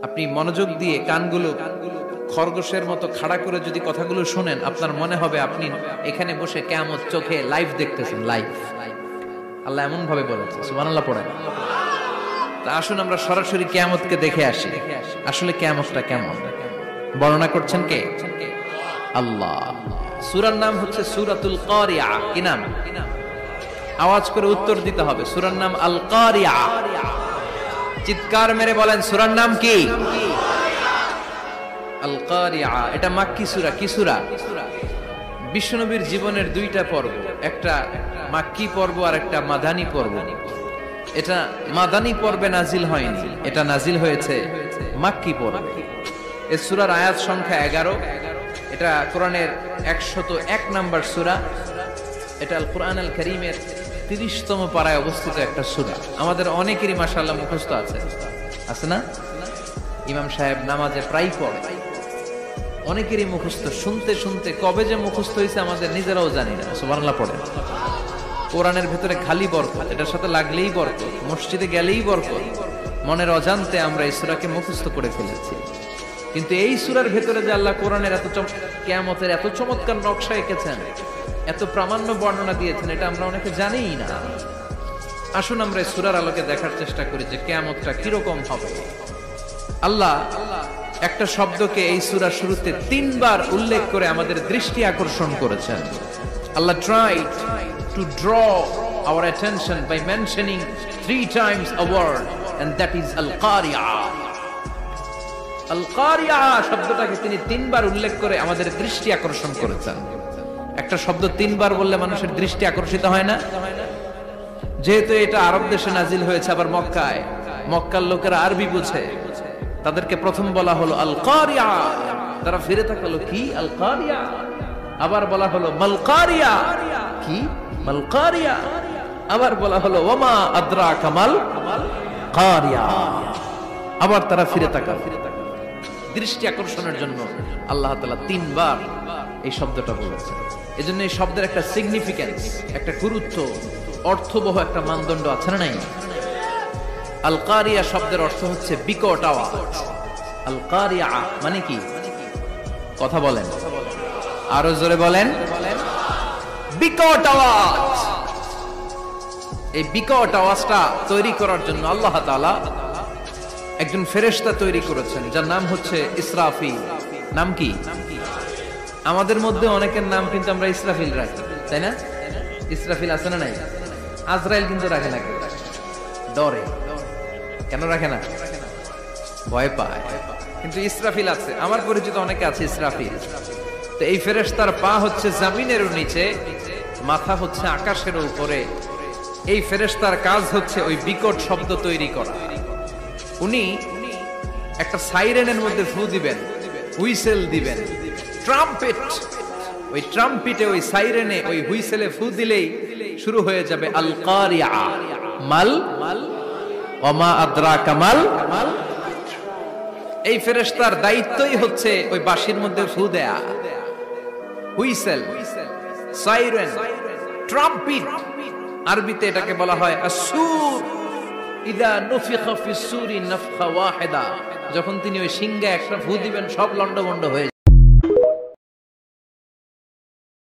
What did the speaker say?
আপনি মনোযোগ দিয়ে কানগুলো খরগোশের মতো খাড়া করে যদি কথাগুলো শুনেন, আপনার মনে হবে আপনি এখানে বসে কিয়ামত চোখে লাইভ দেখতেছেন। লাইভ আল্লাহ এমন ভাবে বলেছে, সুবহানাল্লাহ পড়েন। তা আসুন আমরা সরাসরি কিয়ামতকে দেখে আসি। আসলে কিয়ামতটা কেমন বর্ণনা করছেন কে? আল্লাহ। সূরার নাম হচ্ছে সূরাতুল কারিয়া। কি নাম? আওয়াজ করে উত্তর দিতে হবে। সূরার নাম আল কারিয়া। চিৎকার মেরে বলেন সূরার নাম কি? আল কারিয়া। এটা মাক্কি সূরা। কি সূরা? বিশ্বনবীর জীবনের দুইটা পর্ব, একটা মাক্কি পর্ব আর একটা মাদানী পর্ব। এটা মাদানী পর্বে নাজিল হয়নি, এটা নাজিল হয়েছে মাক্কি পর্বে। এই সূরার আয়াত সংখ্যা 11। এটা কোরআনের 101 নম্বর সূরা। এটা আল কুরআন আল কারীমের 30তম পারায় অবস্থিত একটা সূরা। আমাদের অনেকেরই মাশাআল্লাহ মুখস্থ আছে, আছে না? ইমাম সাহেব নামাজে প্রায় পড়ে, অনেকেরই মুখস্থ। শুনতে শুনতে কবে যে মুখস্থ হয়েছে আমাদের নিজেরাও জানি না। সুবহানাল্লাহ পড়েন। কোরআনের ভেতরে খালি বরকত, এটার সাথে লাগলেই বরকত, মসজিদে গেলেই বরকত। মনের অজান্তে আমরা এই সূরাকে মুখস্থ করে ফেলেছি। কিন্তু এই সূরার ভেতরে যে আল্লাহ কোরআনের কিয়ামতের এত চমৎকার নকশা এঁকেছেন, এত প্রামাণ্য বর্ণনা দিয়েছেন, এটা আমরা অনেকে জানিই না। আসুন আমরা এই সূরার আলোকে দেখার চেষ্টা করি যে কিয়ামতটা কিরকম হবে। আল্লাহ একটা শব্দকে এই সূরার শুরুতে 3 বার উল্লেখ করে আমাদের দৃষ্টি আকর্ষণ করেছেন। আল্লাহ tried to draw our attention by mentioning 3 times a word, and that is al-qari'ah. al-qari'ah শব্দটাকে তিনি 3 বার উল্লেখ করে আমাদের দৃষ্টি আকর্ষণ করেছেন। একটা শব্দ 3 বার বললে মানুষের দৃষ্টি আকর্ষিত হয় না? যেহেতু এটা আরব দেশে নাজিল হয়েছে, আবার মক্কায়, মক্কার লোকেরা আরবি বুঝে, তাদেরকে প্রথম বলা হলো আল কারিয়া। তারা ফিরে তাকালো, কি আল কারিয়া? আবার বলা হলো মাল কারিয়া। কি মাল কারিয়া? আবার বলা হলো ওয়ামা আদরাকা মাল কারিয়া। আবার তারা ফিরে তাকালো। দৃষ্টি আকর্ষণের জন্য আল্লাহ তাআলা 3 বার এই শব্দটা বলেছেন। এজন্য এই শব্দের একটা সিগনিফিকেন্স, একটা গুরুত্ব, অর্থবহ একটা মানদণ্ড আছে না নাই? আল কারিয়া শব্দের অর্থ হচ্ছে বিকট আওয়াজ। আল কারিয়া মানে কি? কথা বলেন, আরো জোরে বলেন। বিকট আওয়াজ। এই বিকট আওয়াজটা তৈরি করার জন্য আল্লাহ তাআলা একজন ফেরেশতা তৈরি করেছেন, যার নাম হচ্ছে ইসরাফিল। নাম কি? আমাদের মধ্যে অনেকের নাম কিন্তু আমরা ইসরাফিল রাখি, তাই না? ইসরাফিল আছে না নাই? আজরাইল কিন্তু রাখে না, ডরে। কেন রাখে না? ভয় পায়। কিন্তু ইসরাফিল আছে, আমার পরিচিত অনেকে আছে ইসরাফিল। তো এই ফেরেশতার পা হচ্ছে জমিনের নিচে, মাথা হচ্ছে আকাশের উপরে। এই ফেরেশতার কাজ হচ্ছে ওই বিকট শব্দ তৈরি করা। উনি একটা সাইরেনের মধ্যে ফু দিবেন, হুইসেল দিবেন, ট্রাম্পেট। ওই ট্রাম্পিটে, ওই সাইরেনে, ওই হুইসেলে ফু দিলেই শুরু হয়ে যাবে আল কারিয়া। মাল ওমা আদরাকা মাল। এই ফেরেশতার দায়িত্বই হচ্ছে ওই বাঁশির মধ্যে ফু দেয়া। Whistle, siren, trumpet. আরবিতে এটাকে বলা হয় আসুর। ইদা নুফিখা ফিস সূরি নাফখা ওয়াহিদা। যখন তিনি ওই সিংহে একটা ফু দিবেন, সব লন্ডভন্ড হয়ে